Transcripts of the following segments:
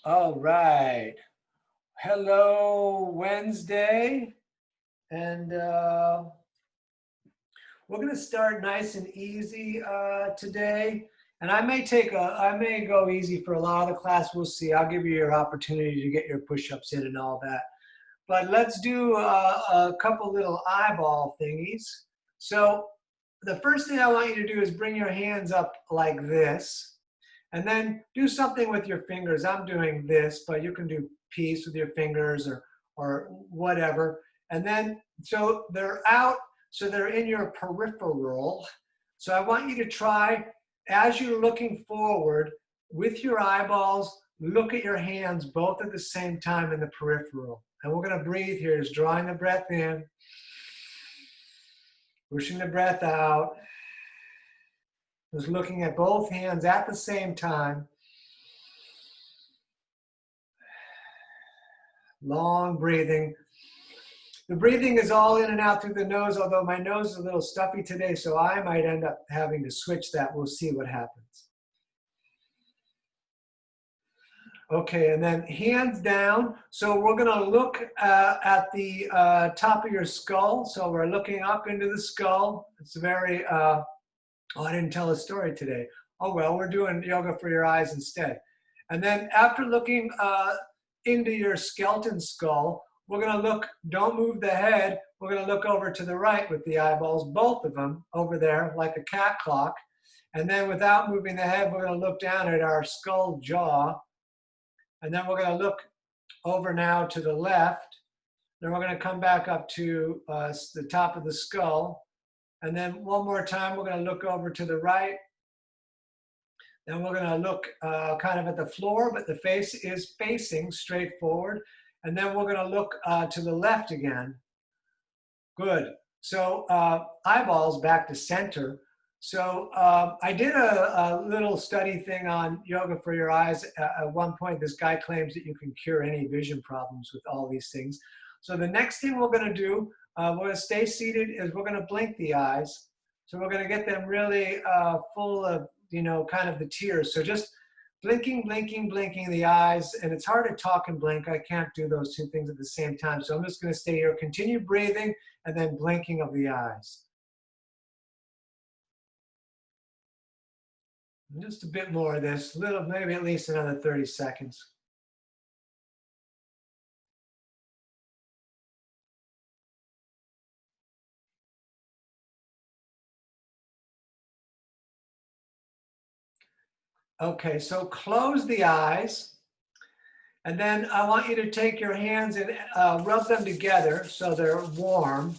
All right. Hello, Wednesday. And we're going to start nice and easy today. And I may go easy for a lot of the class. We'll see. I'll give you your opportunity to get your push-ups in and all that. But let's do a couple little eyeball thingies. So the first thing I want you to do is bring your hands up like this. And then do something with your fingers. I'm doing this, but you can do peace with your fingers or whatever. And then, so they're out, so they're in your peripheral. So I want you to try, as you're looking forward with your eyeballs, look at your hands both at the same time in the peripheral. And we're going to breathe here, just drawing the breath in, pushing the breath out, just looking at both hands at the same time. Long breathing. The breathing is all in and out through the nose, although my nose is a little stuffy today, so I might end up having to switch that. We'll see what happens. Okay, and then hands down. So we're going to look at the top of your skull. So we're looking up into the skull. It's very, oh, I didn't tell a story today. Oh, well, we're doing yoga for your eyes instead. And then after looking into your skeleton skull, we're going to look, don't move the head. We're going to look over to the right with the eyeballs, both of them over there like a cat clock. And then without moving the head, we're going to look down at our skull jaw. And then we're going to look over now to the left. Then we're going to come back up to the top of the skull. And then one more time, we're going to look over to the right. Then we're going to look kind of at the floor, but the face is facing straight forward. And then we're going to look to the left again. Good. So eyeballs back to center. So I did a little study thing on yoga for your eyes. At one point, this guy claims that you can cure any vision problems with all these things. So the next thing we're going to do, we're going to stay seated, is we're going to blink the eyes. So we're going to get them really full of, you know, kind of the tears. So just blinking, blinking, blinking the eyes. And it's hard to talk and blink. I can't do those two things at the same time. So I'm just going to stay here, continue breathing, and then blinking of the eyes. Just a bit more of this, little, maybe at least another 30 seconds. Okay, so close the eyes. And then I want you to take your hands and rub them together so they're warm.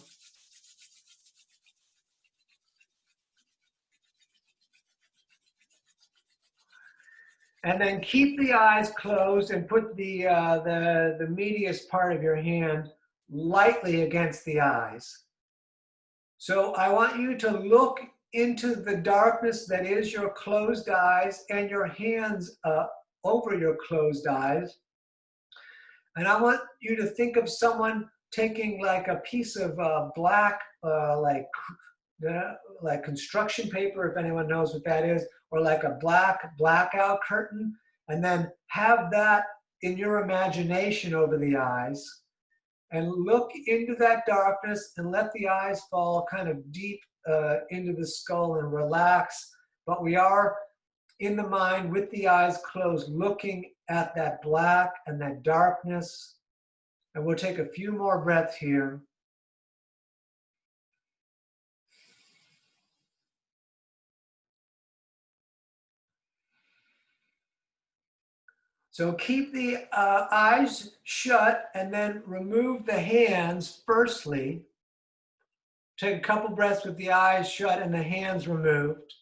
And then keep the eyes closed and put the medius part of your hand lightly against the eyes. So I want you to look into the darkness that is your closed eyes and your hands over your closed eyes. And I want you to think of someone taking like a piece of black, like construction paper, if anyone knows what that is, or like a blackout curtain, and then have that in your imagination over the eyes. And look into that darkness and let the eyes fall kind of deep into the skull and relax. But we are in the mind with the eyes closed, looking at that black and that darkness. And we'll take a few more breaths here. So keep the eyes shut and then remove the hands firstly. Take a couple breaths with the eyes shut and the hands removed.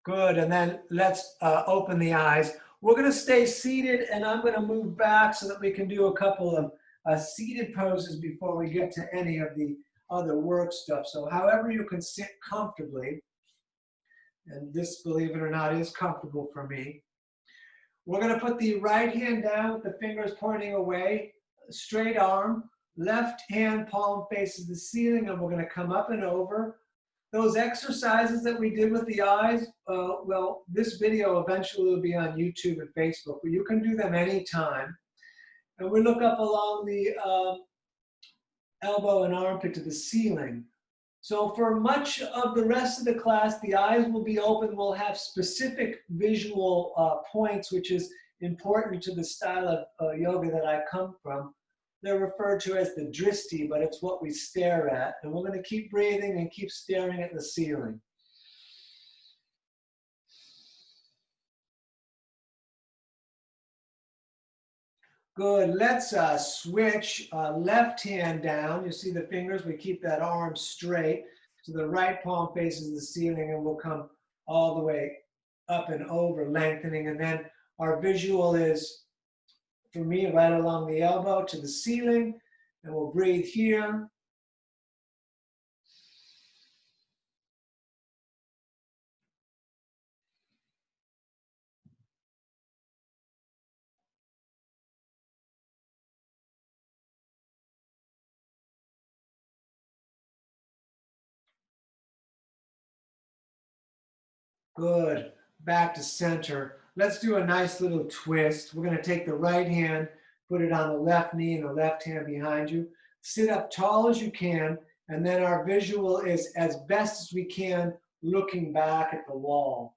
Good, and then let's open the eyes. We're going to stay seated, and I'm going to move back so that we can do a couple of seated poses before we get to any of the other work stuff. So however you can sit comfortably, and this, believe it or not, is comfortable for me. We're going to put the right hand down with the fingers pointing away, straight arm. Left hand palm faces the ceiling, and we're going to come up and over. Those exercises that we did with the eyes, well, this video eventually will be on YouTube and Facebook, but you can do them anytime. And we look up along the elbow and armpit to the ceiling. So for much of the rest of the class, the eyes will be open. We'll have specific visual points, which is important to the style of yoga that I come from. They're referred to as the dristi, but it's what we stare at. And we're going to keep breathing and keep staring at the ceiling. Good. Let's switch left hand down. You see the fingers. We keep that arm straight. So the right palm faces the ceiling, and we'll come all the way up and over, lengthening. And then our visual is, for me, right along the elbow to the ceiling. And we'll breathe here. Good. Back to center. Let's do a nice little twist. We're going to take the right hand, put it on the left knee and the left hand behind you. Sit up tall as you can, and then our visual is as best as we can looking back at the wall.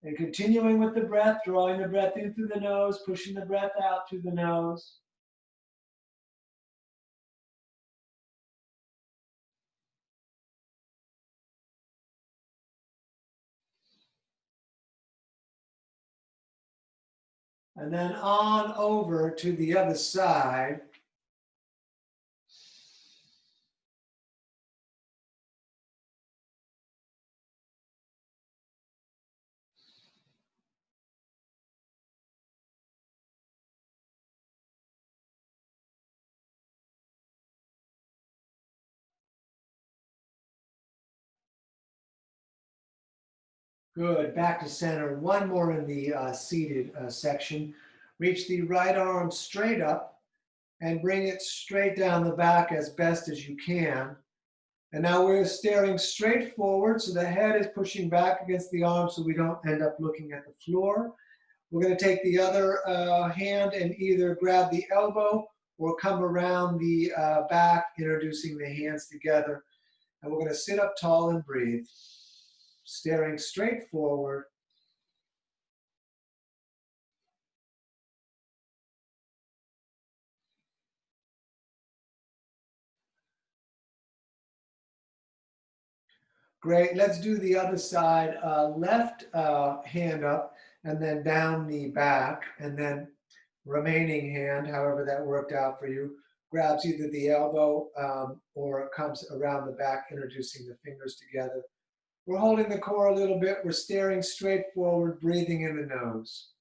And continuing with the breath, drawing the breath in through the nose, pushing the breath out through the nose. And then on over to the other side. Good. Back to center. One more in the seated section. Reach the right arm straight up and bring it straight down the back as best as you can. And now we're staring straight forward, so the head is pushing back against the arm so we don't end up looking at the floor. We're going to take the other hand and either grab the elbow or come around the back, introducing the hands together. And we're going to sit up tall and breathe, staring straight forward. Great. Let's do the other side. Left hand up and then down the back, and then remaining hand, however that worked out for you, grabs either the elbow or comes around the back, introducing the fingers together. We're holding the core a little bit. We're staring straight forward, breathing in the nose.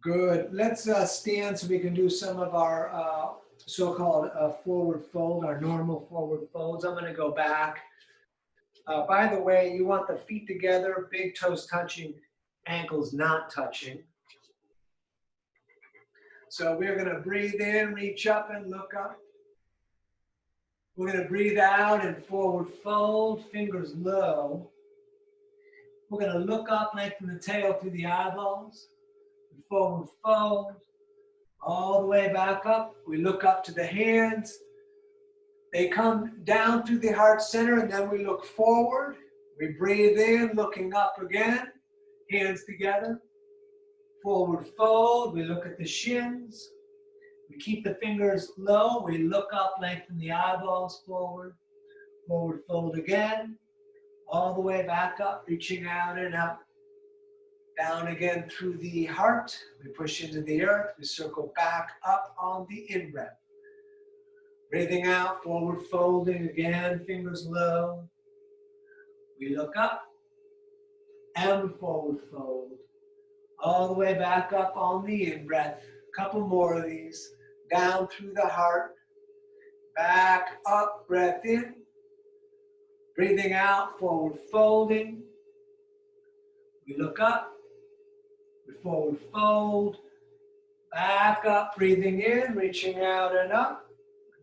Good. Let's stand so we can do some of our so-called forward fold, our normal forward folds. I'm going to go back. By the way, you want the feet together, big toes touching, ankles not touching. So we're going to breathe in, reach up and look up. We're going to breathe out and forward fold, fingers low. We're going to look up, lengthen the tail through the eyeballs. Forward fold, all the way back up. We look up to the hands. They come down through the heart center, and then we look forward. We breathe in, looking up again, hands together. Forward fold, we look at the shins. We keep the fingers low. We look up, lengthen the eyeballs forward. Forward fold again, all the way back up, reaching out and up. Down again through the heart. We push into the earth. We circle back up on the in-breath. Breathing out, forward folding again, fingers low. We look up and forward fold. All the way back up on the in-breath. A couple more of these. Down through the heart. back up, breath in. Breathing out, forward folding. We look up, we forward fold. Back up, breathing in, reaching out and up.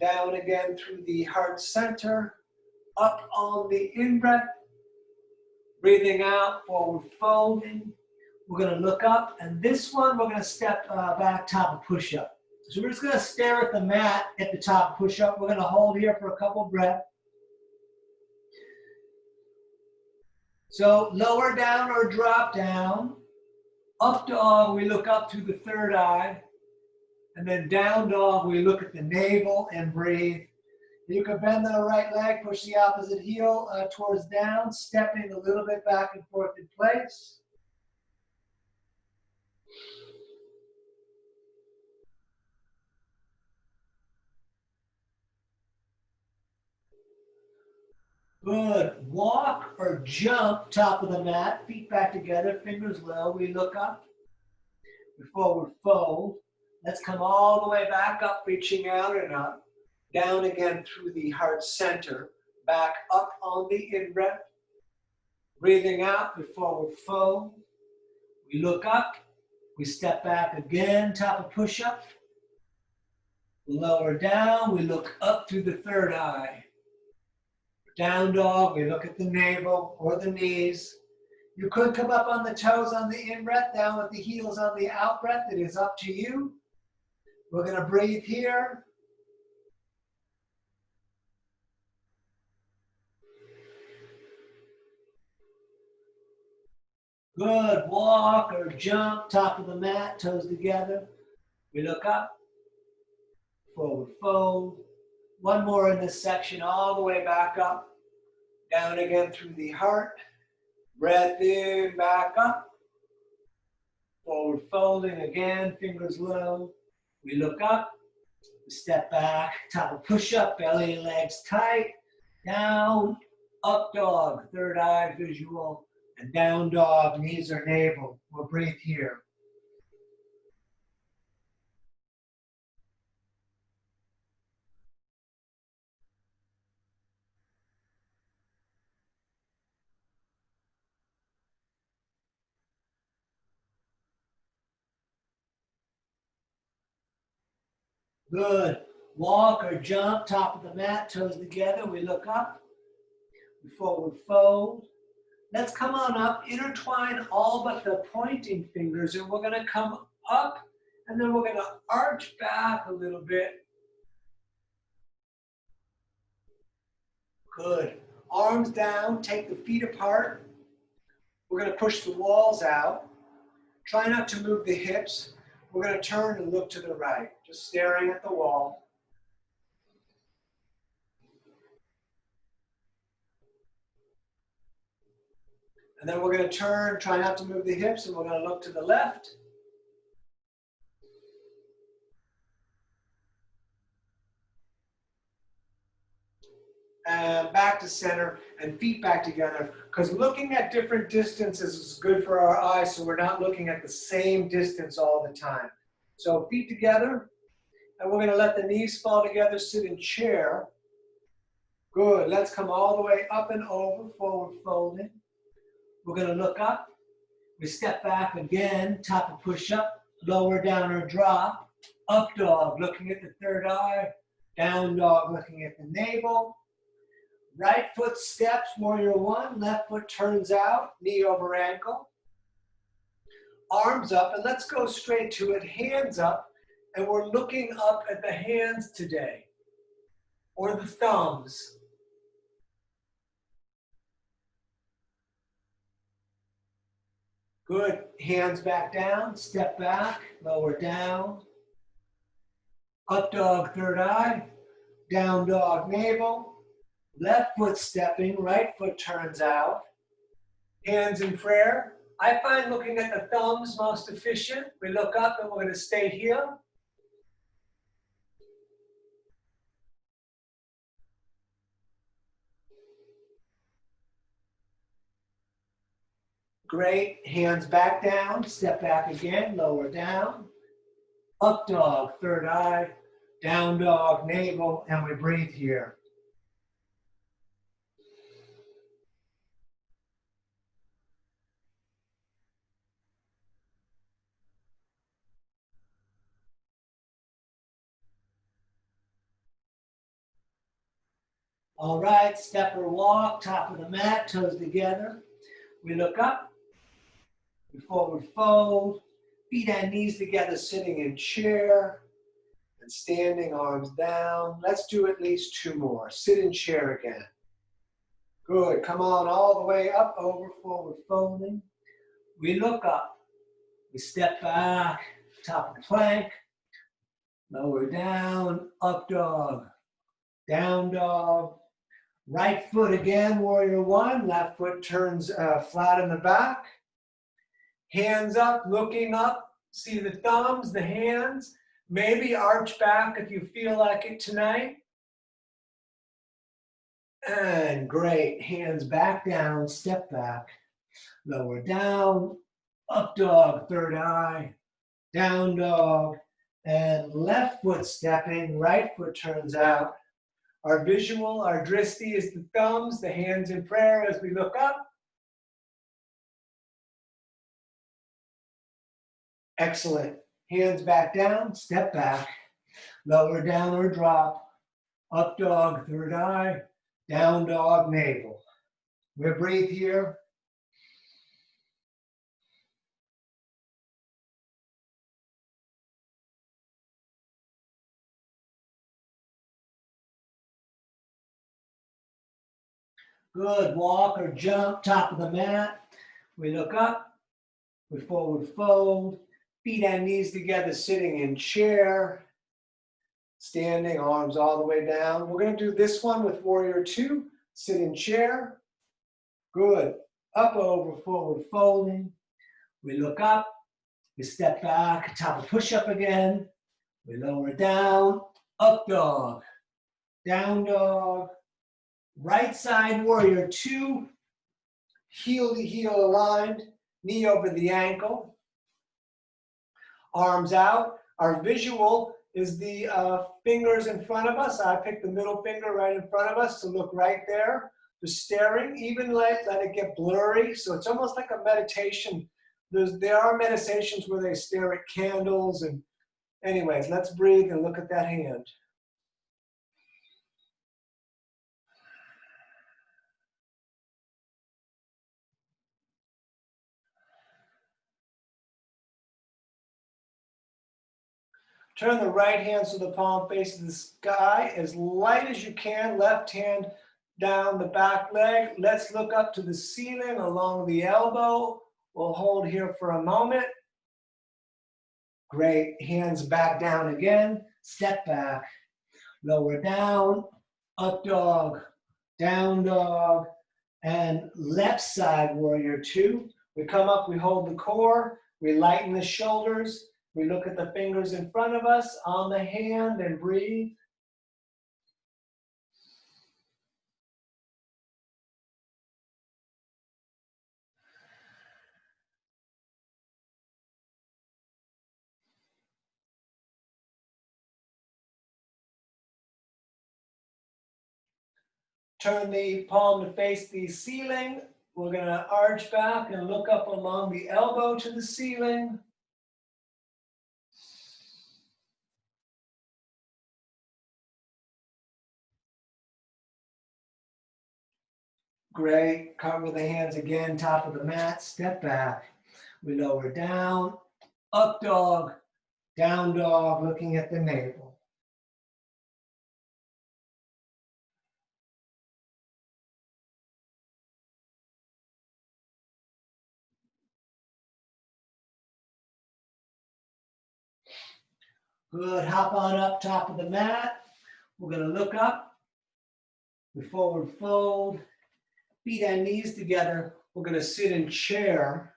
Down again through the heart center. Up on the in-breath. Breathing out, forward folding. We're going to look up, and this one we're going to step back, top of push-up. So we're just going to stare at the mat at the top push-up. We're going to hold here for a couple breaths. So lower down or drop down. Up dog, we look up through the third eye. And then down dog, we look at the navel and breathe. You can bend the right leg, push the opposite heel towards down, stepping a little bit back and forth in place. Good. Walk or jump, top of the mat, feet back together, fingers low. We look up. We forward fold. Let's come all the way back up, reaching out and up. Down again through the heart center. Back up on the in-breath. Breathing out, we forward fold. We look up. We step back again, top of push-up. Lower down, we look up through the third eye. Down dog, we look at the navel or the knees. You could come up on the toes on the in-breath, down with the heels on the out-breath. It is up to you. We're going to breathe here. Good. Walk or jump, top of the mat, toes together. We look up, forward fold. One more in this section, all the way back up. Down again through the heart. Breath in, back up. Forward folding again, fingers low. We look up, we step back, top of push-up, belly and legs tight. Down, up dog, third eye visual. And down dog, knees or navel. We'll breathe here. Good. Walk or jump, top of the mat, toes together. We look up. We forward fold. Let's come on up, intertwine all but the pointing fingers, and we're going to come up, and then we're going to arch back a little bit. Good. Arms down, take the feet apart. We're going to push the walls out. Try not to move the hips. We're going to turn and look to the right, just staring at the wall. And then we're going to turn, try not to move the hips, and we're going to look to the left. And back to center, and feet back together. Because looking at different distances is good for our eyes, so we're not looking at the same distance all the time. So feet together, and we're going to let the knees fall together, sit in chair. Good. Let's come all the way up and over, forward folding. We're going to look up. We step back again, top of push-up, lower down or drop. Up dog, looking at the third eye. Down dog, looking at the navel. Right foot steps, warrior one. Left foot turns out, knee over ankle. Arms up, and let's go straight to it. Hands up, and we're looking up at the hands today, or the thumbs. Good. Hands back down, step back, lower down. Up dog, third eye. Down dog, navel. Left foot stepping, right foot turns out. Hands in prayer. I find looking at the thumbs most efficient. We look up and we're going to stay here. Great. Hands back down, step back again, lower down. Up dog, third eye. down dog, navel, and we breathe here. All right, step or walk, top of the mat, toes together. We look up, we forward fold, feet and knees together, sitting in chair and standing, arms down. Let's do at least 2 more. Sit in chair again. Good, come on all the way up, over, forward folding. We look up, we step back, top of plank, lower down, up dog, down dog. Right foot again, warrior one. Left foot turns flat in the back. Hands up, looking up. See the thumbs, the hands. Maybe arch back if you feel like it tonight. And great. Hands back down, step back. Lower down, up dog, third eye. Down dog. And left foot stepping, right foot turns out. Our visual, our drishti is the thumbs, the hands in prayer as we look up. Excellent. Hands back down, step back. Lower down or drop. Up dog, third eye. Down dog, navel. We breathe here. Good, walk or jump, top of the mat. We look up, we forward fold, feet and knees together, sitting in chair, standing, arms all the way down. We're gonna do this one with warrior two, sit in chair. Good, up, over, forward folding. We look up, we step back, top of push-up again. We lower down, up dog, down dog. Right side warrior two, heel to heel aligned, knee over the ankle, arms out. Our visual is the fingers in front of us. I picked the middle finger right in front of us to look right there. Just staring, even let it get blurry. So it's almost like a meditation. There are meditations where they stare at candles. And anyways, let's breathe and look at that hand. Turn the right hand so the palm faces the sky as light as you can. Left hand down the back leg. Let's look up to the ceiling along the elbow. We'll hold here for a moment. Great. Hands back down again. Step back. Lower down. Up dog. Down dog. And left side warrior two. We come up, we hold the core. We lighten the shoulders. We look at the fingers in front of us on the hand and breathe. Turn the palm to face the ceiling. We're going to arch back and look up along the elbow to the ceiling. Great. Cover the hands again, top of the mat. Step back. We lower down. Up dog. Down dog, looking at the navel. Good. Hop on up, top of the mat. We're going to look up. We forward fold. Feet and knees together. We're going to sit in chair.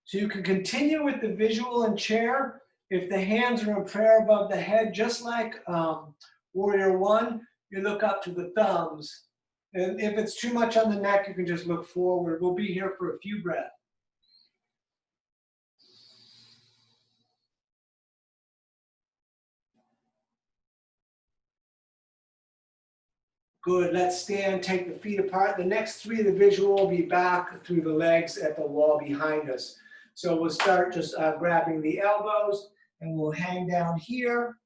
So you can continue with the visual in chair. If the hands are in prayer above the head, just like warrior one, you look up to the thumbs. And if it's too much on the neck, you can just look forward. We'll be here for a few breaths. Good, let's stand, take the feet apart. The next three, the visual will be back through the legs at the wall behind us. So we'll start just grabbing the elbows and we'll hang down here.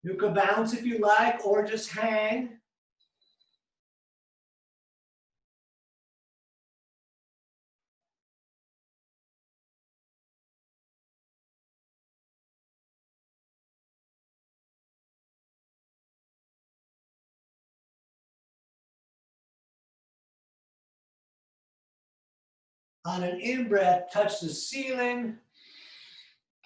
You can bounce if you like or just hang. On an in-breath, touch the ceiling.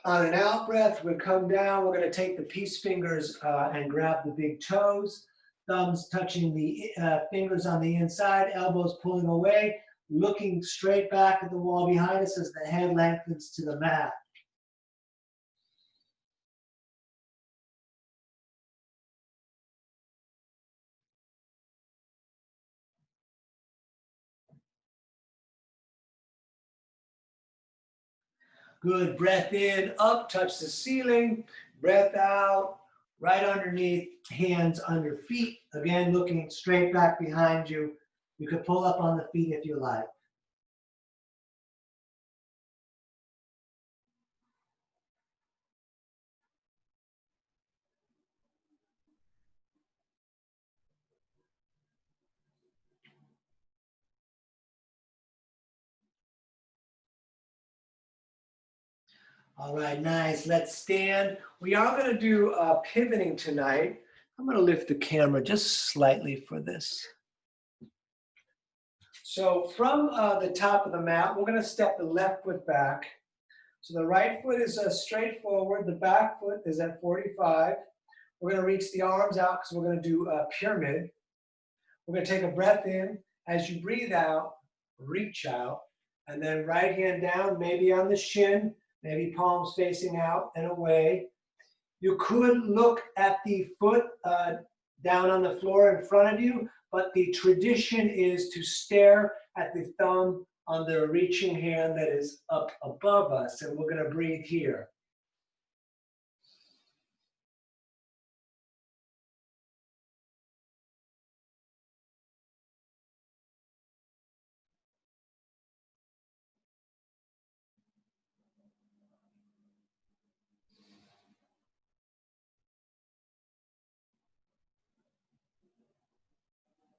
On an out-breath, we'll come down. We're going to take the peace fingers and grab the big toes. Thumbs touching the fingers on the inside, elbows pulling away, looking straight back at the wall behind us as the head lengthens to the mat. Good, breath in, up, touch the ceiling, breath out, right underneath, hands under feet. Again, looking straight back behind you. You could pull up on the feet if you like. All right, nice. Let's stand. We are going to do pivoting tonight. I'm going to lift the camera just slightly for this. So from the top of the mat, we're going to step the left foot back. So the right foot is straight forward. The back foot is at 45. We're going to reach the arms out because we're going to do a pyramid. We're going to take a breath in. As you breathe out, reach out. And then right hand down, maybe on the shin, maybe palms facing out and away. You could look at the foot down on the floor in front of you, but the tradition is to stare at the thumb on the reaching hand that is up above us. And we're going to breathe here.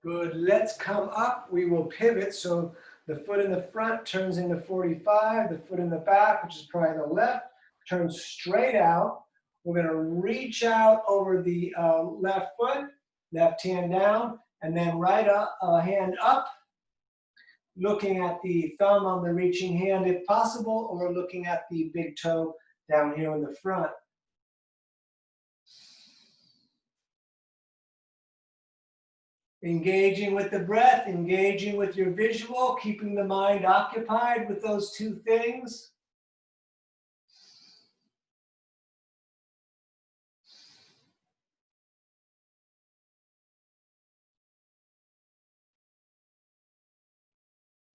Good, let's come up. We will pivot. So the foot in the front turns into 45. The foot in the back, which is probably the left, turns straight out. We're going to reach out over the left foot, left hand down, and then right up, hand up, looking at the thumb on the reaching hand if possible, or looking at the big toe down here in the front. Engaging with the breath, engaging with your visual, keeping the mind occupied with those two things.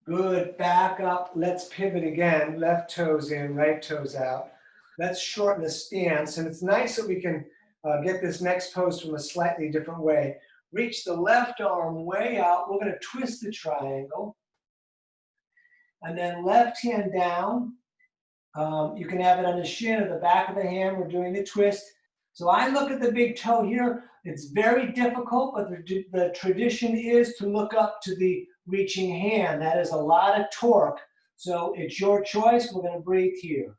Good, back up. Let's pivot again. Left toes in, right toes out. Let's shorten the stance. And it's nice that we can get this next pose from a slightly different way. Reach the left arm way out. We're going to twist the triangle. And then left hand down. You can have it on the shin or the back of the hand. We're doing the twist. So I look at the big toe here. It's very difficult, but the tradition is to look up to the reaching hand. That is a lot of torque. So it's your choice. We're going to breathe here.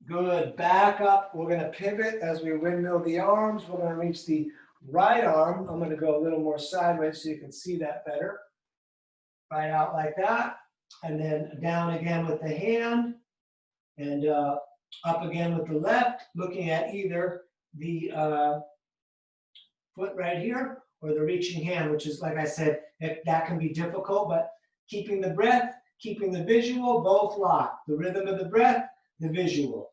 Good, back up. We're going to pivot as we windmill the arms. We're going to reach the right arm. I'm going to go a little more sideways so you can see that better. Right out like that. And then down again with the hand. And up again with the left, looking at either the foot right here or the reaching hand, which is, like I said, that can be difficult, but keeping the breath, keeping the visual, both locked. The rhythm of the breath, the visual.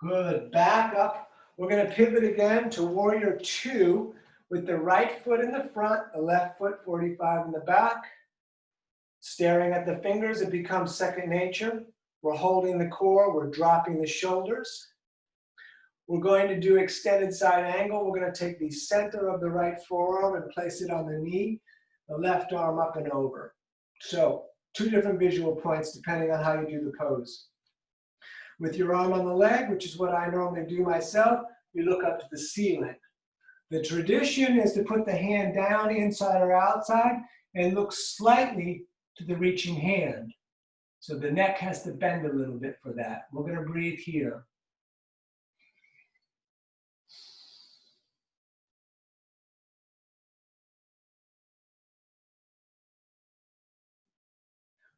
Good. Back up. We're going to pivot again to warrior two with the right foot in the front, the left foot 45 in the back. Staring at the fingers, it becomes second nature. We're holding the core. We're dropping the shoulders. We're going to do extended side angle. We're going to take the center of the right forearm and place it on the knee, the left arm up and over. So two different visual points depending on how you do the pose. With your arm on the leg, which is what I normally do myself, you look up to the ceiling. The tradition is to put the hand down inside or outside and look slightly to the reaching hand. So the neck has to bend a little bit for that. We're going to breathe here.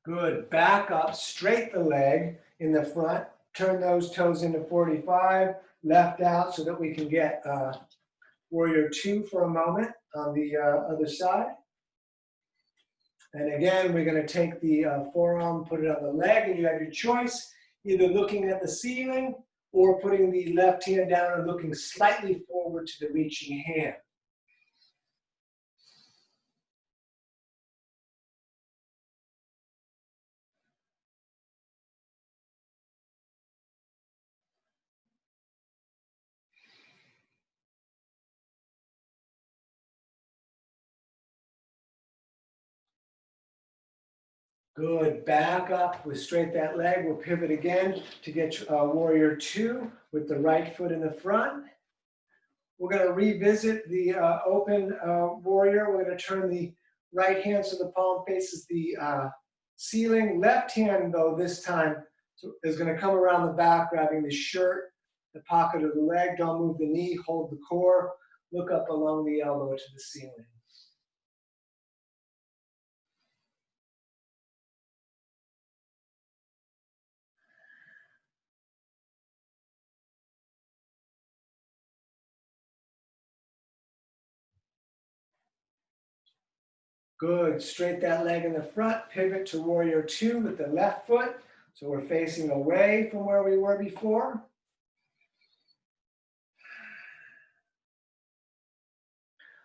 Good. Back up, straight the leg in the front. Turn those toes into 45, left out so that we can get warrior two for a moment on the other side. And again, we're going to take the forearm, put it on the leg, and you have your choice, either looking at the ceiling or putting the left hand down and looking slightly forward to the reaching hand. Good. Back up. We'll straight that leg. We'll pivot again to get warrior two with the right foot in the front. We're going to revisit the open warrior. We're going to turn the right hand so the palm faces the ceiling. Left hand, though, this time is going to come around the back, grabbing the shirt, the pocket of the leg. Don't move the knee. Hold the core. Look up along the elbow to the ceiling. Good. Straight that leg in the front. Pivot to warrior two with the left foot. So we're facing away from where we were before.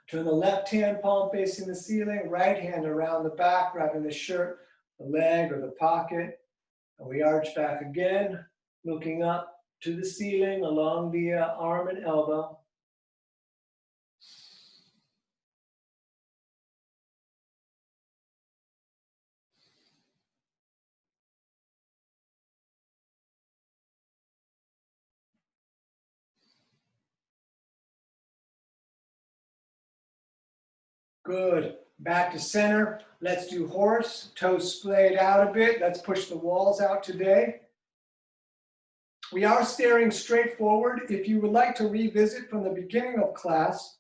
Turn the left hand palm facing the ceiling, right hand around the back, grabbing the shirt, the leg, or the pocket. And we arch back again, looking up to the ceiling along the arm and elbow. Good. Back to center. Let's do horse. Toes splayed out a bit. Let's push the walls out today. We are staring straight forward. If you would like to revisit from the beginning of class,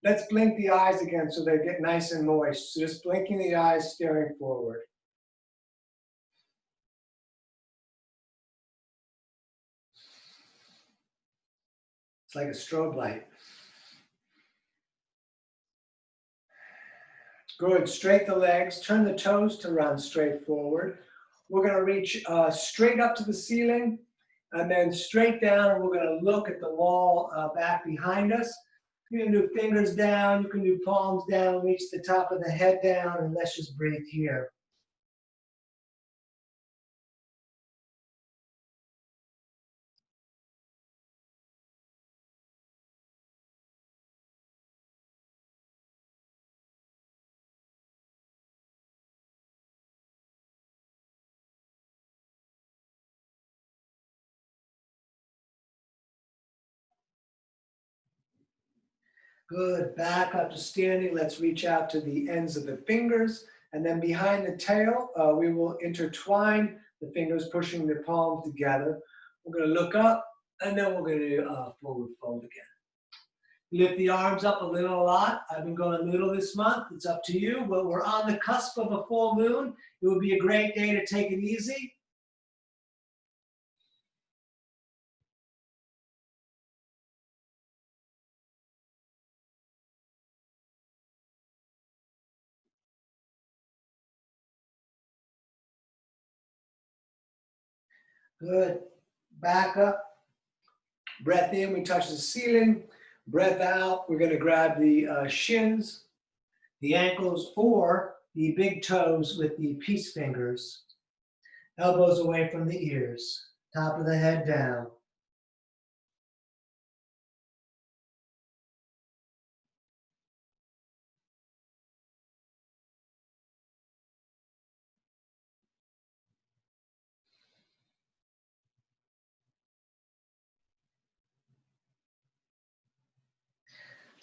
let's blink the eyes again so they get nice and moist. So just blinking the eyes, staring forward. It's like a strobe light. Good. Straight the legs. Turn the toes to run straight forward. We're going to reach straight up to the ceiling and then straight down, and we're going to look at the wall back behind us. You can do fingers down. You can do palms down. Reach the top of the head down, and let's just breathe here. Good. Back up to standing. Let's reach out to the ends of the fingers. And then behind the tail, we will intertwine the fingers, pushing the palms together. We're going to look up, and then we're going to do forward fold again. Lift the arms up a lot. I've been going a little this month. It's up to you, but we're on the cusp of a full moon. It would be a great day to take it easy. Good. Back up. Breath in, we touch the ceiling. Breath out, we're gonna grab the shins, the ankles, or the big toes with the peace fingers. Elbows away from the ears. Top of the head down.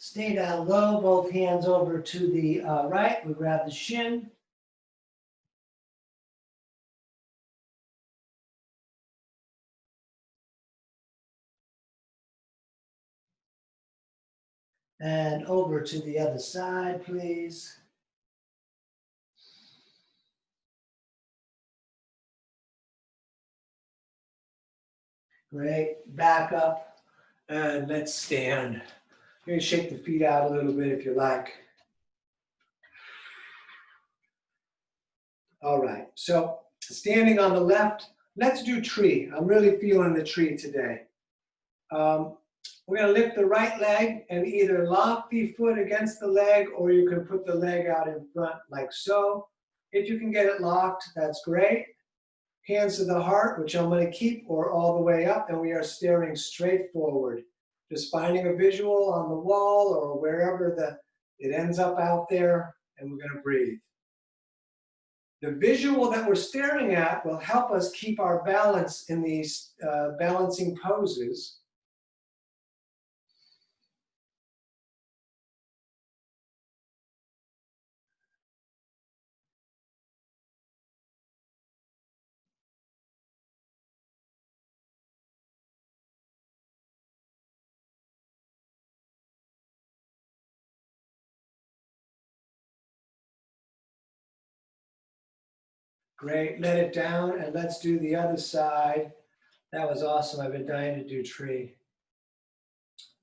Stay down low, both hands over to the right. We grab the shin. And over to the other side, please. Great. Back up and let's stand. You're gonna shake the feet out a little bit if you like. All right, so standing on the left, let's do tree. I'm really feeling the tree today. We're gonna lift the right leg and either lock the foot against the leg or you can put the leg out in front like so. If you can get it locked, that's great. Hands to the heart, which I'm gonna keep, or all the way up, and we are staring straight forward. Just finding a visual on the wall or wherever it ends up out there, and we're gonna breathe. The visual that we're staring at will help us keep our balance in these balancing poses. Great, let it down and let's do the other side. That was awesome, I've been dying to do tree.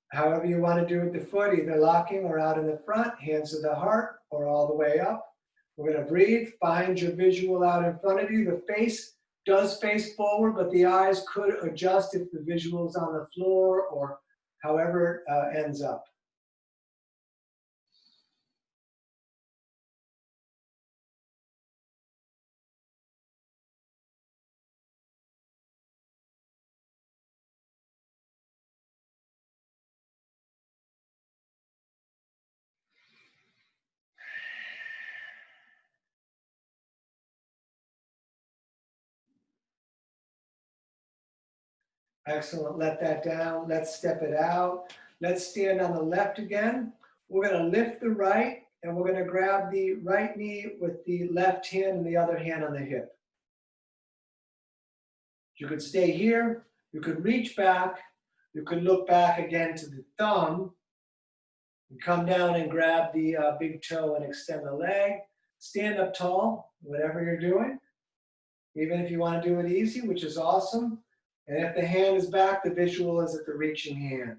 However you want to do with the foot, either locking or out in the front, hands to the heart or all the way up. We're gonna breathe, find your visual out in front of you. The face does face forward, but the eyes could adjust if the visual is on the floor or however it ends up. Excellent, let that down. Let's step it out. Let's stand on the left again. We're gonna lift the right and we're gonna grab the right knee with the left hand and the other hand on the hip. You could stay here, you could reach back, you could look back again to the thumb, and come down and grab the big toe and extend the leg. Stand up tall, whatever you're doing. Even if you want to do it easy, which is awesome. And if the hand is back, the visual is at the reaching hand.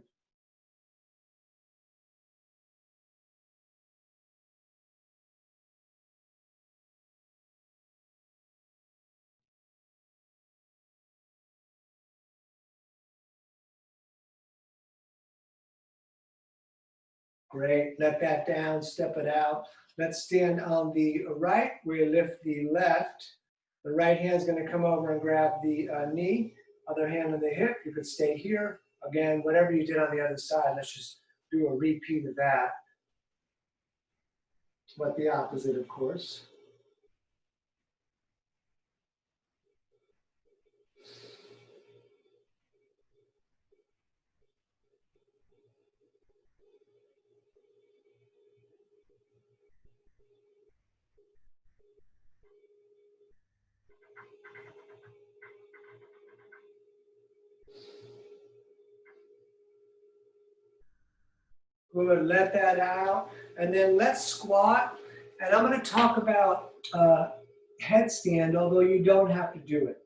Great, let that down, step it out. Let's stand on the right, we lift the left. The right hand is going to come over and grab the knee, other hand on the hip. You could stay here. Again, whatever you did on the other side, let's just do a repeat of that. But the opposite, of course. Good, let that out. And then let's squat. And I'm going to talk about headstand, although you don't have to do it.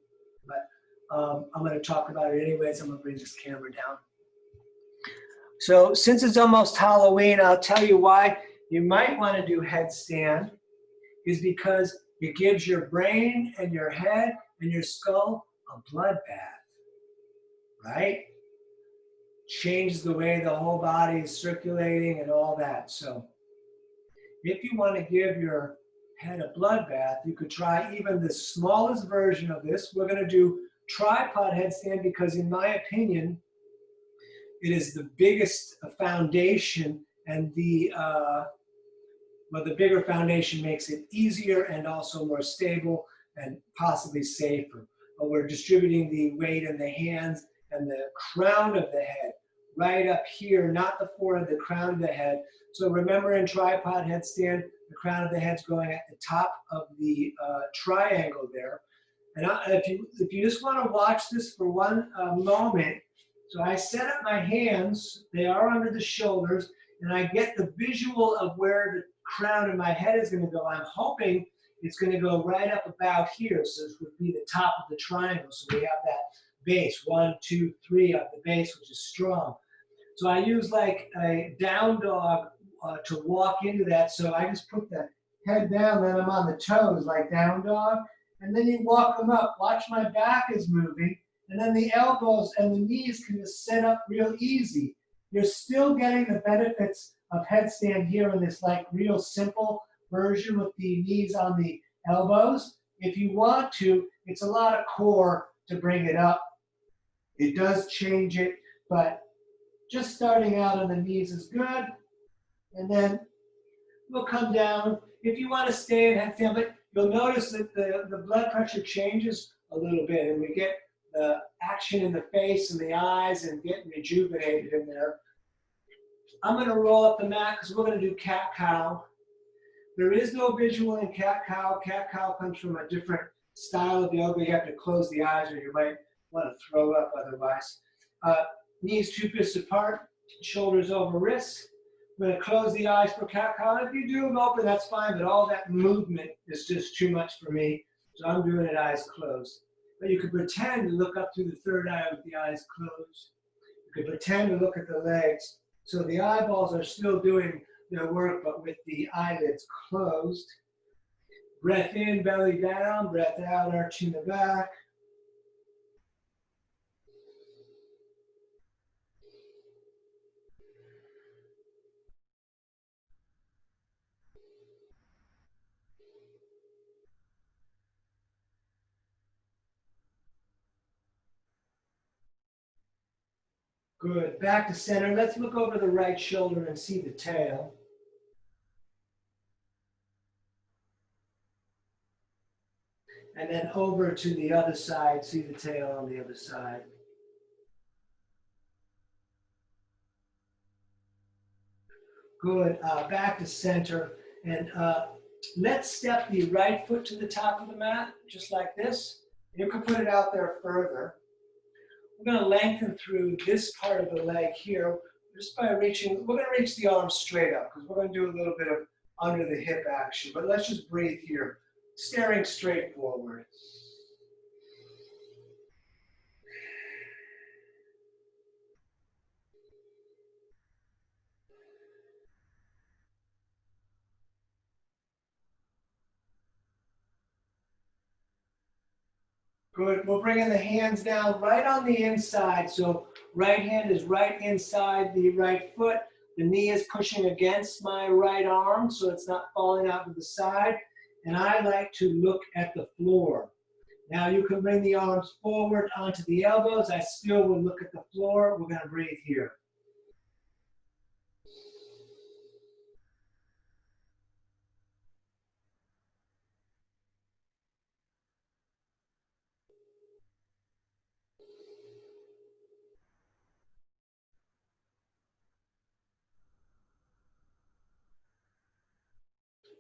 But I'm going to talk about it anyways. I'm going to bring this camera down. So since it's almost Halloween, I'll tell you why you might want to do headstand is because it gives your brain and your head and your skull a blood bath, right? changes the way the whole body is circulating and all that. So if you want to give your head a blood bath, you could try even the smallest version of this. We're going to do tripod headstand because in my opinion, it is the biggest foundation, and the bigger foundation makes it easier and also more stable and possibly safer. But we're distributing the weight in the hands and the crown of the head right up here, not the forehead, the crown of the head. So remember in tripod headstand, the crown of the head's going at the top of the triangle there. And if you just want to watch this for one moment, so I set up my hands, they are under the shoulders, and I get the visual of where the crown of my head is going to go. I'm hoping it's going to go right up about here. So this would be the top of the triangle. So we have that base, 1, 2, 3 up the base, which is strong. So I use like a down dog to walk into that. So I just put the head down, then I'm on the toes like down dog. And then you walk them up. Watch my back is moving. And then the elbows and the knees can just set up real easy. You're still getting the benefits of headstand here in this like real simple version with the knees on the elbows. If you want to, it's a lot of core to bring it up. It does change it, but just starting out on the knees is good. And then we'll come down. If you want to stay in headstand, but you'll notice that the blood pressure changes a little bit, and we get the action in the face and the eyes and get rejuvenated in there. I'm going to roll up the mat because we're going to do cat-cow. There is no visual in cat-cow. Cat-cow comes from a different style of yoga. You have to close the eyes or you might want to throw up otherwise. Knees 2 fists apart, shoulders over wrists. I'm going to close the eyes for cat-cow. If you do them open, that's fine, but all that movement is just too much for me. So I'm doing it eyes closed. But you could pretend to look up through the third eye with the eyes closed. You could pretend to look at the legs. So the eyeballs are still doing their work, but with the eyelids closed. Breath in, belly down. Breath out, arching the back. Good. Back to center. Let's look over the right shoulder and see the tail. And then over to the other side. See the tail on the other side. Good. Back to center. And let's step the right foot to the top of the mat, just like this. You can put it out there further. We're going to lengthen through this part of the leg here just by reaching. We're going to reach the arms straight up because we're going to do a little bit of under the hip action. But let's just breathe here, staring straight forward. Good. We're bringing the hands down right on the inside. So right hand is right inside the right foot. The knee is pushing against my right arm so it's not falling out to the side. And I like to look at the floor. Now you can bring the arms forward onto the elbows. I still would look at the floor. We're going to breathe here.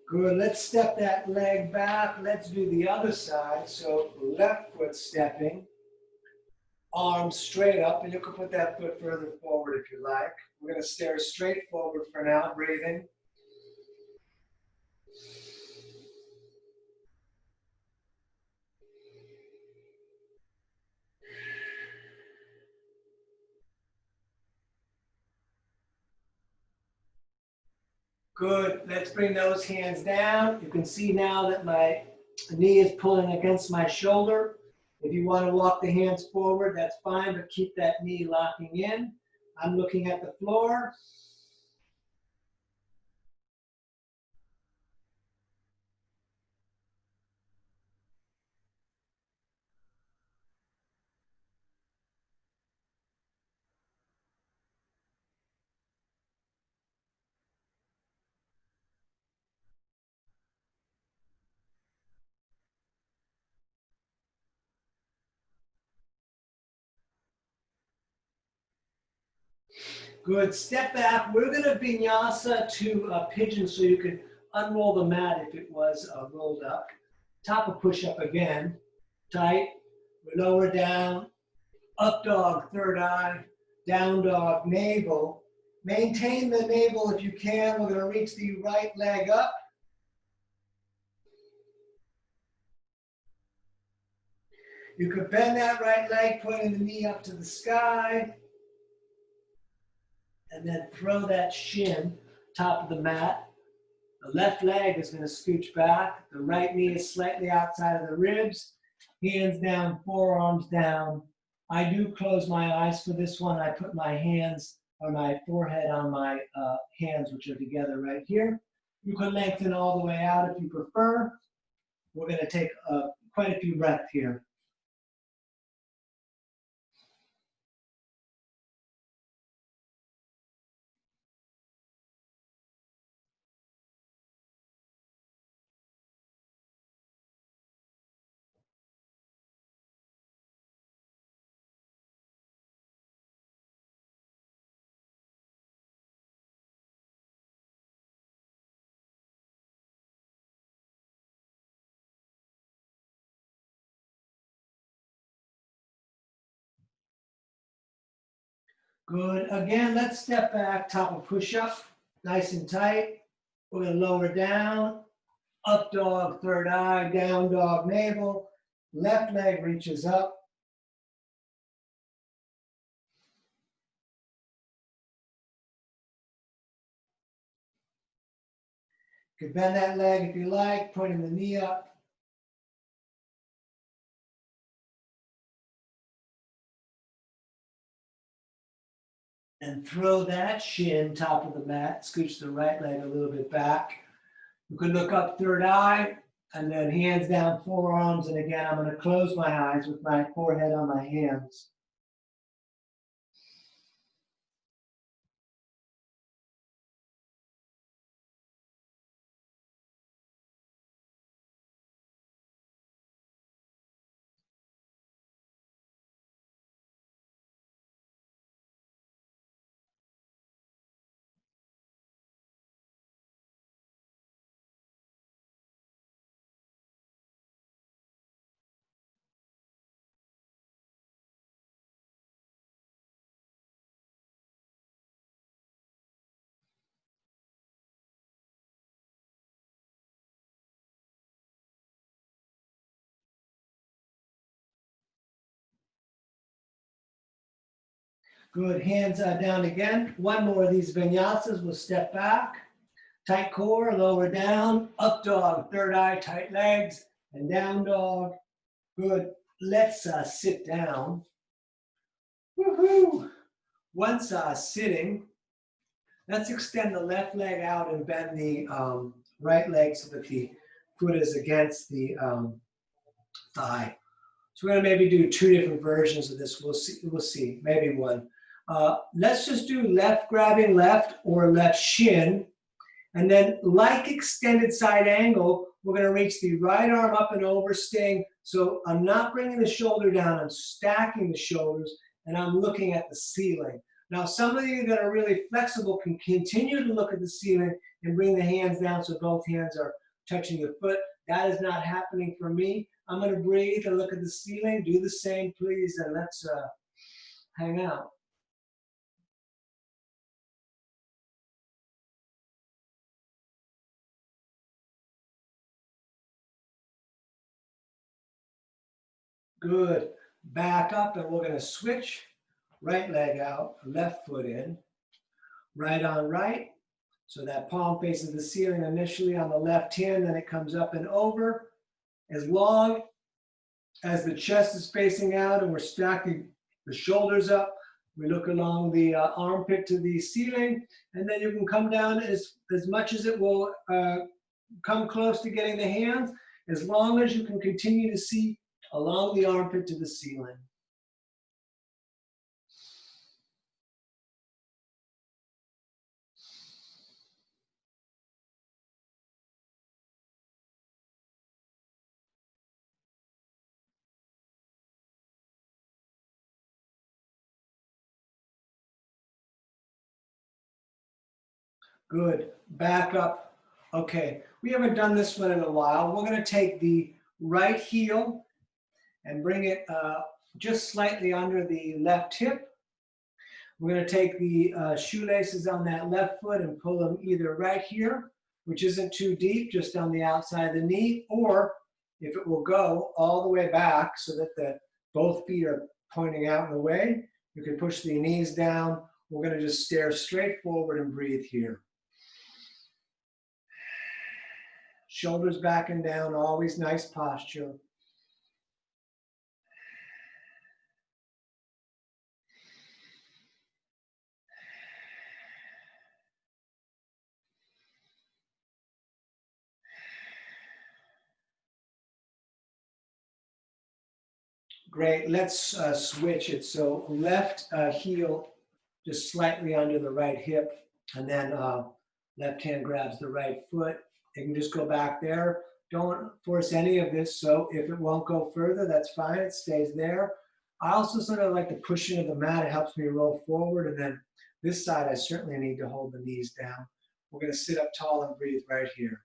Good. Let's step that leg back. Let's do the other side. So left foot stepping, arms straight up, and you can put that foot further forward if you like. We're going to stare straight forward for now, breathing. Good. Let's bring those hands down. You can see now that my knee is pulling against my shoulder. If you want to walk the hands forward, that's fine, but keep that knee locking in. I'm looking at the floor. Good. Step back. We're going to vinyasa to a pigeon so you can unroll the mat if it was rolled up. Top of push-up again. Tight. We lower down. Up dog, third eye. Down dog, navel. Maintain the navel if you can. We're going to reach the right leg up. You could bend that right leg, pointing the knee up to the sky. And then throw that shin, top of the mat. The left leg is going to scooch back. The right knee is slightly outside of the ribs. Hands down, forearms down. I do close my eyes for this one. I put my hands or my forehead on my hands, which are together right here. You can lengthen all the way out if you prefer. We're going to take quite a few breaths here. Good. Again, let's step back, top of push-up, nice and tight. We're going to lower down, up dog, third eye, down dog, navel. Left leg reaches up. You can bend that leg if you like, pointing the knee up. And throw that shin, top of the mat, scooch the right leg a little bit back. You can look up, third eye, and then hands down, forearms. And again, I'm going to close my eyes with my forehead on my hands. Good, hands down again. One more of these vinyasas, we'll step back. Tight core, lower down, up dog, third eye, tight legs, and down dog. Good, let's sit down. Woohoo! Once sitting, let's extend the left leg out and bend the right leg so that the foot is against the thigh. So we're gonna maybe do two different versions of this. We'll see, maybe one. Let's just do left grabbing left or left shin. And then like extended side angle, we're gonna reach the right arm up and over, staying. So I'm not bringing the shoulder down, I'm stacking the shoulders and I'm looking at the ceiling. Now, some of you that are really flexible can continue to look at the ceiling and bring the hands down so both hands are touching the foot. That is not happening for me. I'm gonna breathe and look at the ceiling. Do the same, please, and let's hang out. Good. Back up and we're going to switch. Right leg out, left foot in. Right on right. So that palm faces the ceiling initially on the left hand, then it comes up and over. As long as the chest is facing out and we're stacking the shoulders up, We look along the armpit to the ceiling, and then you can come down as much as it will come close to getting the hands, as long as you can continue to see along the armpit to the ceiling. Good. Back up. Okay, we haven't done this one in a while. We're going to take the right heel and bring it just slightly under the left hip. We're going to take the shoelaces on that left foot and pull them either right here, which isn't too deep, just on the outside of the knee, or if it will go all the way back so that both feet are pointing out and away, you can push the knees down. We're going to just stare straight forward and breathe here. Shoulders back and down, always nice posture. Great, let's switch it. So left heel just slightly under the right hip, and then left hand grabs the right foot. You can just go back there. Don't force any of this, so if it won't go further, that's fine, it stays there. I also sort of like to push into the mat. It helps me roll forward, and then this side, I certainly need to hold the knees down. We're gonna sit up tall and breathe right here.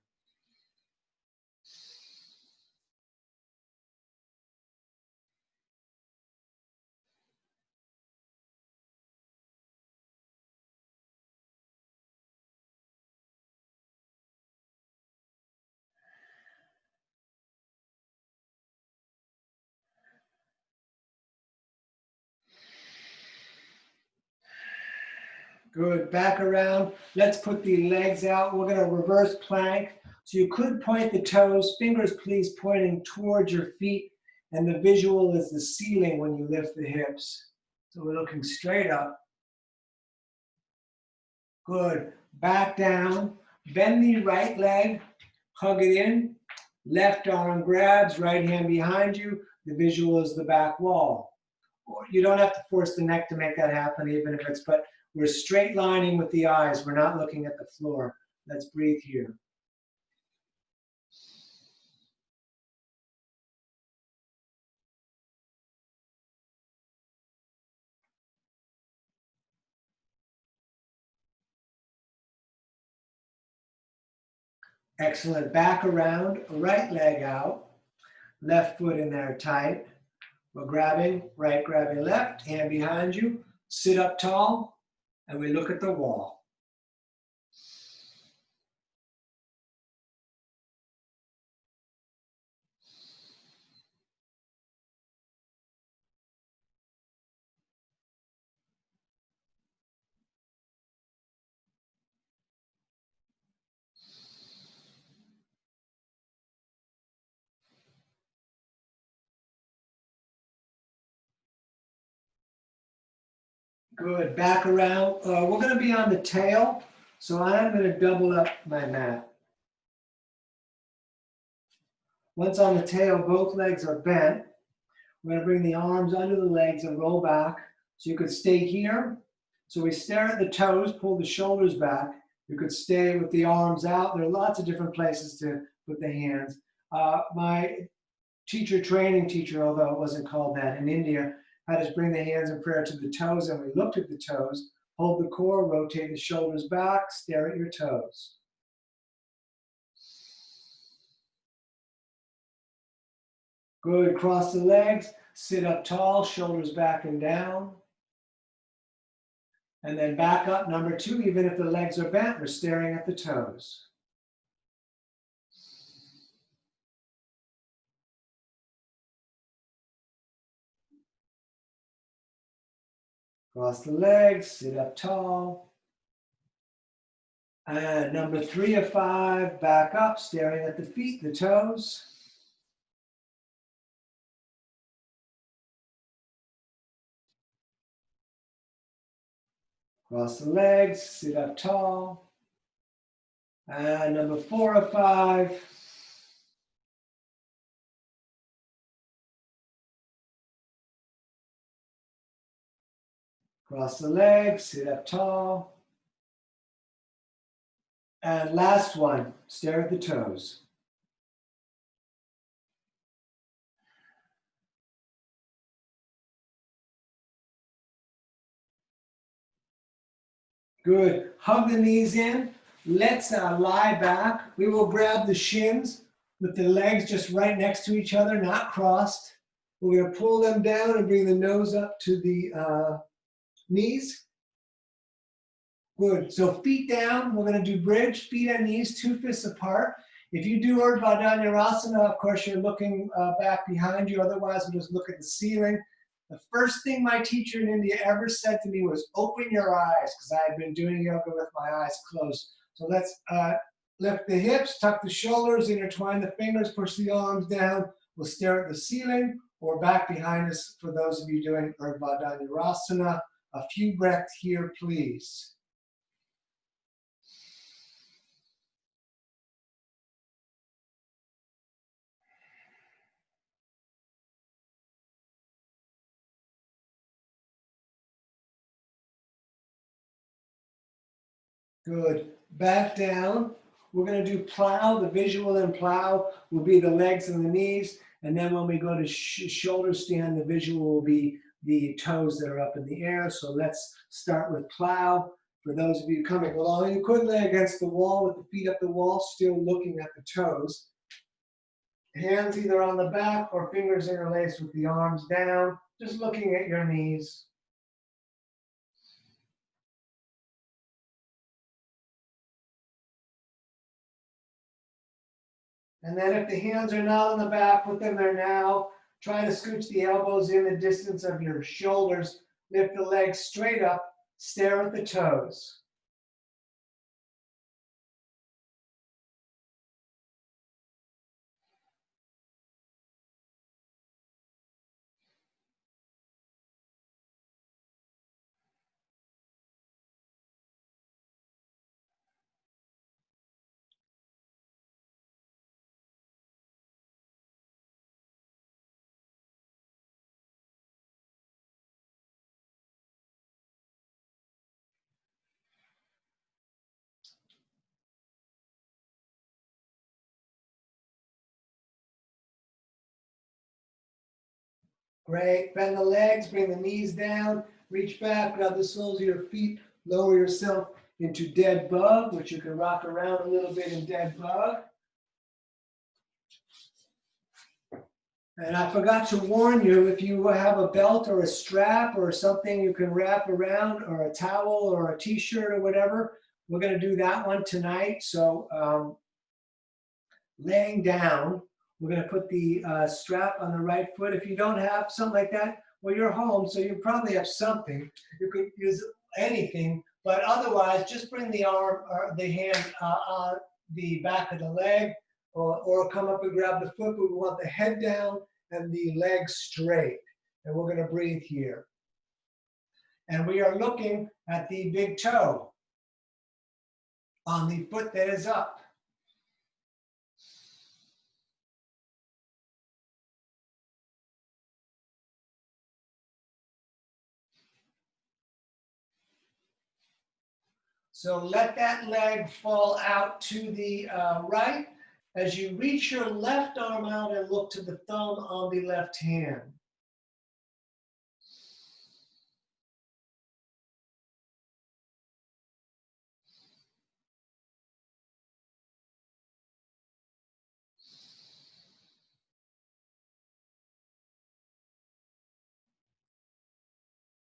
Good, back around. Let's put the legs out. We're gonna reverse plank. So you could point the toes, fingers please pointing towards your feet, and the visual is the ceiling when you lift the hips. So we're looking straight up. Good, back down. Bend the right leg, hug it in. Left arm grabs, right hand behind you. The visual is the back wall. You don't have to force the neck to make that happen, even if it's, but we're straight lining with the eyes. We're not looking at the floor. Let's breathe here. Excellent. Back around, right leg out, left foot in there tight. We're grabbing, right grabbing left, hand behind you, sit up tall, and we look at the wall. Good, back around. We're gonna be on the tail, so I'm gonna double up my mat. Once on the tail, both legs are bent. We're gonna bring the arms under the legs and roll back. So you could stay here. So we stare at the toes, pull the shoulders back. You could stay with the arms out. There are lots of different places to put the hands. My training teacher, although it wasn't called that in India, had us bring the hands in prayer to the toes, and we looked at the toes, hold the core, rotate the shoulders back, stare at your toes. Good, cross the legs, sit up tall, shoulders back and down. And then back up, number two, even if the legs are bent, we're staring at the toes. Cross the legs, sit up tall. And number 3 of 5, back up, staring at the feet, the toes. Cross the legs, sit up tall. And number 4 or 5. Cross the legs, sit up tall. And last one, stare at the toes. Good. Hug the knees in. Let's lie back. We will grab the shins with the legs just right next to each other, not crossed. We're going to pull them down and bring the nose up to the knees. Good. So feet down. We're going to do bridge, feet and knees, 2 fists apart. If you do Urdhva Dhanurasana, of course, you're looking back behind you. Otherwise, we'll just look at the ceiling. The first thing my teacher in India ever said to me was, open your eyes, because I had been doing yoga with my eyes closed. So let's lift the hips, tuck the shoulders, intertwine the fingers, push the arms down. We'll stare at the ceiling or back behind us for those of you doing Urdhva Dhanurasana. A few breaths here, please. Good. Back down. We're going to do plow. The visual in plow will be the legs and the knees. And then when we go to shoulder stand, the visual will be the toes that are up in the air. So let's start with plow. For those of you coming along, you could lay against the wall with the feet up the wall, still looking at the toes. Hands either on the back or fingers interlaced with the arms down, just looking at your knees. And then if the hands are not on the back, put them there now. Try to scooch the elbows in the distance of your shoulders. Lift the legs straight up. Stare at the toes. Great. Bend the legs, bring the knees down, reach back, grab the soles of your feet, lower yourself into dead bug, which you can rock around a little bit in dead bug. And I forgot to warn you, if you have a belt or a strap or something you can wrap around, or a towel or a t-shirt or whatever, we're going to do that one tonight. So laying down, we're going to put the strap on the right foot. If you don't have something like that, well, you're home, so you probably have something. You could use anything, but otherwise, just bring the arm or the hand on the back of the leg, or come up and grab the foot, but we want the head down and the legs straight. And we're going to breathe here. And we are looking at the big toe on the foot that is up. So let that leg fall out to the right as you reach your left arm out and look to the thumb on the left hand.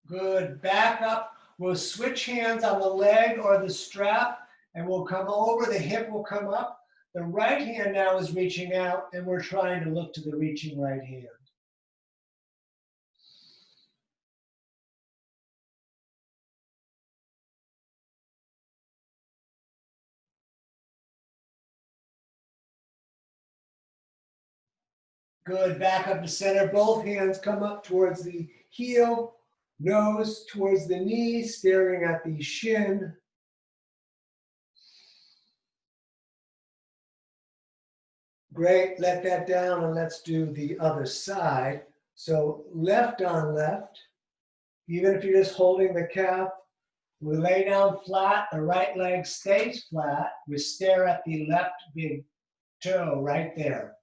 Good. Back up. We'll switch hands on the leg or the strap, and we'll come over. The hip will come up. The right hand now is reaching out, and we're trying to look to the reaching right hand. Good. Back up to center. Both hands come up towards the heel. Nose towards the knee, staring at the shin. Great, let that down and let's do the other side. So left on left, even if you're just holding the calf, we lay down flat, the right leg stays flat. We stare at the left big toe right there.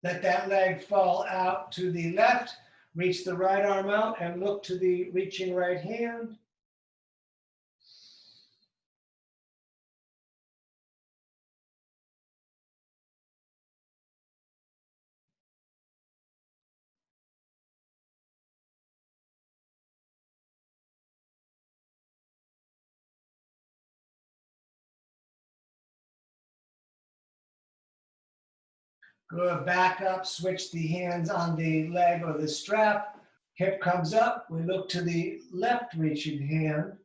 Let that leg fall out to the left, reach the right arm out and look to the reaching right hand. Good, back up, switch the hands on the leg or the strap. Hip comes up, we look to the left reaching hand.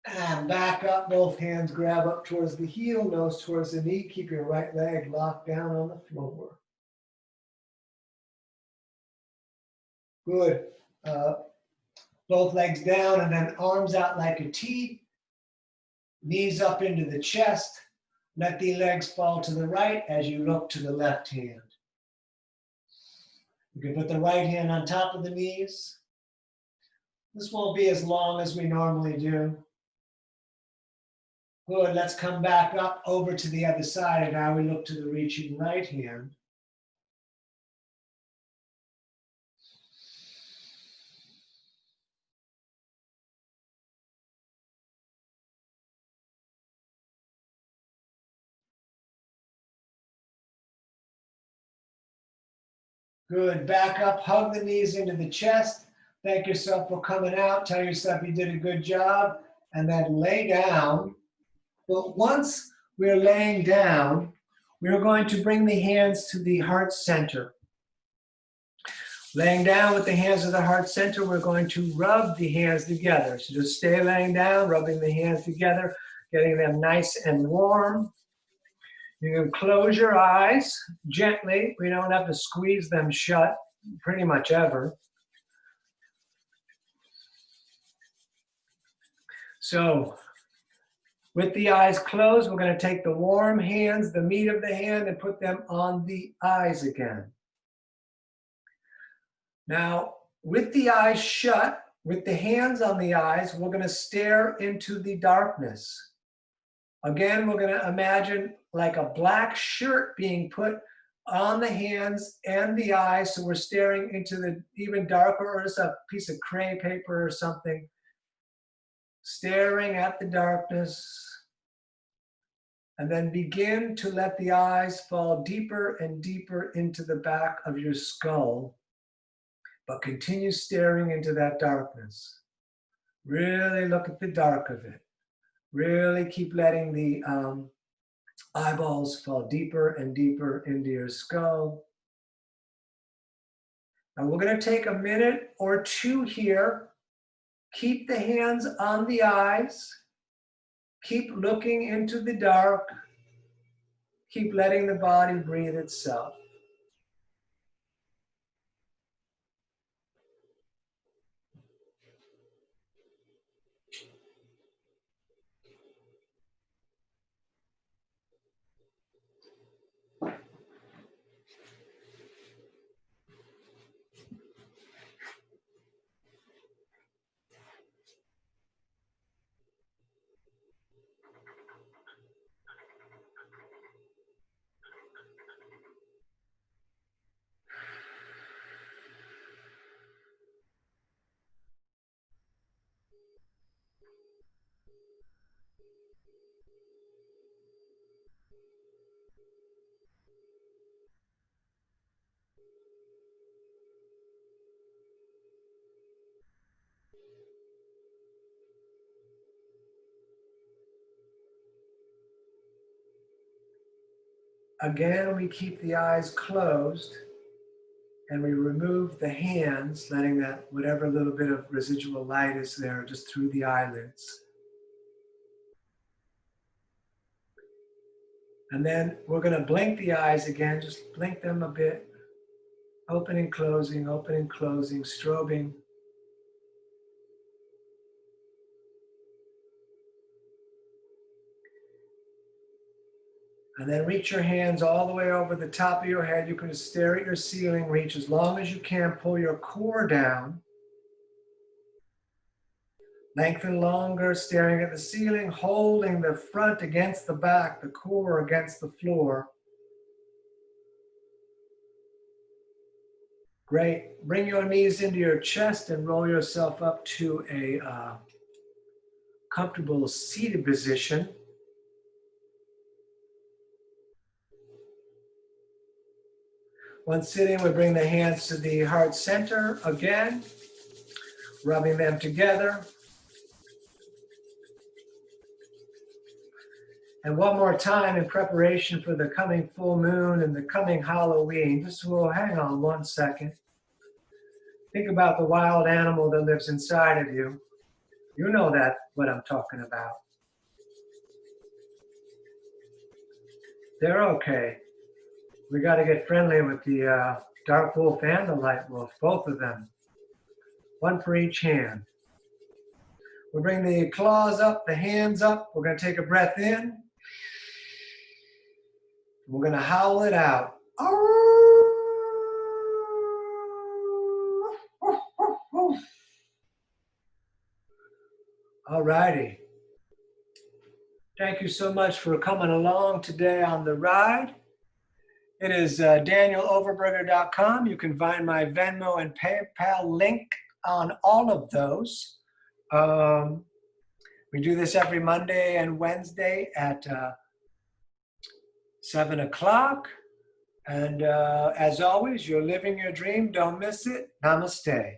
And back up, both hands grab up towards the heel, nose towards the knee. Keep your right leg locked down on the floor. Good. Both legs down and then arms out like a T. Knees up into the chest. Let the legs fall to the right as you look to the left hand. You can put the right hand on top of the knees. This won't be as long as we normally do. Good, let's come back up over to the other side, and now we look to the reaching right hand. Good, back up, hug the knees into the chest. Thank yourself for coming out. Tell yourself you did a good job, and then lay down. But once we're laying down, we're going to bring the hands to the heart center. Laying down with the hands to the heart center, we're going to rub the hands together. So just stay laying down, rubbing the hands together, getting them nice and warm. You can close your eyes gently. We don't have to squeeze them shut pretty much ever. So with the eyes closed, we're going to take the warm hands, the meat of the hand, and put them on the eyes again. Now, with the eyes shut, with the hands on the eyes, we're going to stare into the darkness. Again, we're going to imagine like a black shirt being put on the hands and the eyes, so we're staring into the even darker, or just a piece of crepe paper or something, staring at the darkness. And then begin to let the eyes fall deeper and deeper into the back of your skull, but continue staring into that darkness. Really look at the dark of it. Really keep letting the eyeballs fall deeper and deeper into your skull. Now we're going to take a minute or two here. Keep the hands on the eyes. Keep looking into the dark. Keep letting the body breathe itself. Again, we keep the eyes closed and we remove the hands, letting that whatever little bit of residual light is there just through the eyelids. And then we're going to blink the eyes again, just blink them a bit. Opening, closing, strobing. And then reach your hands all the way over the top of your head. You can just stare at your ceiling, reach as long as you can, pull your core down. Lengthen longer, staring at the ceiling, holding the front against the back, the core against the floor. Great. Bring your knees into your chest and roll yourself up to a comfortable seated position. Once sitting, we bring the hands to the heart center again, rubbing them together. And one more time in preparation for the coming full moon and the coming Halloween. Just will hang on 1 second. Think about the wild animal that lives inside of you. You know that, what I'm talking about. They're okay. We got to get friendly with the dark wolf and the light wolf, both of them. One for each hand. We'll bring the claws up, the hands up. We're going to take a breath in. We're going to howl it out. All righty. Thank you so much for coming along today on the ride. It is danieloverberger.com. You can find my Venmo and PayPal link on all of those. We do this every Monday and Wednesday at 7 o'clock. And as always, you're living your dream. Don't miss it. Namaste.